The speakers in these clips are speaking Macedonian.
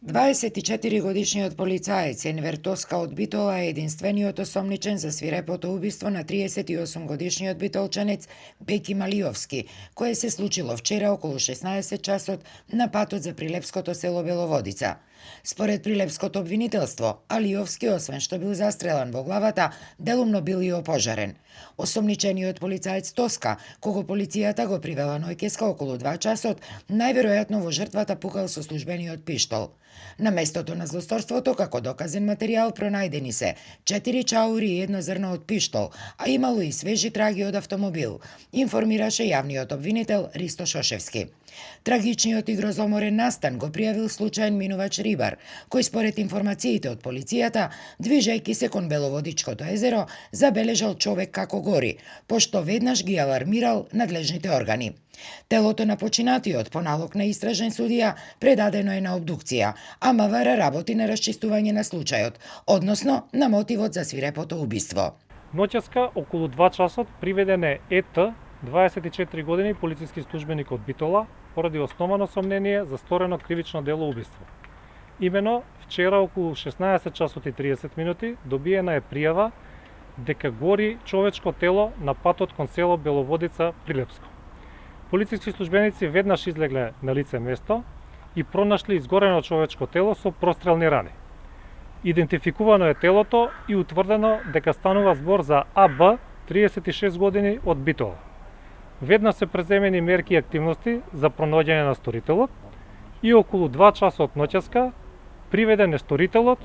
24-годишниот полицаец Енвер Тоска од Битола е единствениот осомничен за свирепото убиство на 38-годишниот битолчанец Беки Малиовски, кое се случило вчера околу 16 часот на патот за прилепското село Беловодица. Според прилепското обвинителство, Алиовски, освен што бил застрелан во главата, делумно бил и опожарен. Осомничениот полицаец Тоска, кого полицијата го привела ноќеска околу 2 часот, најверојатно во жртвата пукал со службениот пиштол. На местото на злосторството, како доказен материјал, пронајдени се 4 чаури и едно зрно од пиштол, а имало и свежи траги од автомобил, информираше јавниот обвинител Ристо Шошевски. Трагичниот и грозоморен настан го пријавил случаен минувач рибар, кој според информациите од полицијата, движејќи се кон Беловодичкото езеро, забележал човек како гори, пошто веднаш ги алармирал надлежните органи. Телото на починатиот по налог на истражен судија предадено е на обдукција, а МВР работи на расчистување на случајот, односно на мотивот за свирепото убиство. Ноќеска околу 2 часот приведен е ЕТ, 24 години полициски службеник од Битола, поради основано сомнение за сторено кривично дело убиство. Имено, вчера околу 16 часот и 30 минути добиена е пријава дека гори човечко тело на патот кон село Беловодица, Прилепско. Полициски службеници веднаш излегле на лице место и пронашли изгорено човечко тело со прострелни рани. Идентификувано е телото и утврдено дека станува збор за АБ, 36 години, од Битола. Веднаш се преземени мерки и активности за пронаоѓање на сторителот и околу 2 часа од ноќеска приведен е сторителот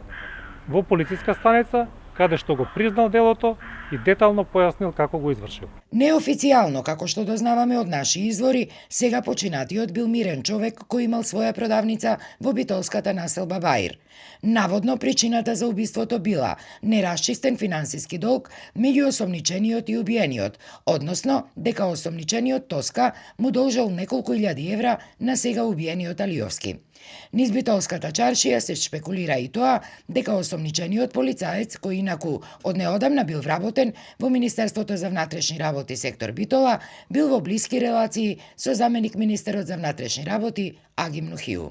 во полициска станица, каде што го признал делото и детално појаснил како го извршил. Неофицијално, како што дознаваме од наши извори, сега починатиот бил мирен човек кој имал своја продавница во битолската населба Баир. Наводно причината за убиството била нерасчистен финансиски долг меѓу осомничениот и убиениот, односно дека осомничениот Тоска му должел неколку илјади евра на сега убиениот Алиовски. Низ битолската чаршија се шпекулира и тоа дека осомничениот полицаец, кој инаку од неодамна бил вработен во Министерството за внатрешни работи сектор Битола, бил во блиски релации со заменик министерот за внатрешни работи Аги Мнухију.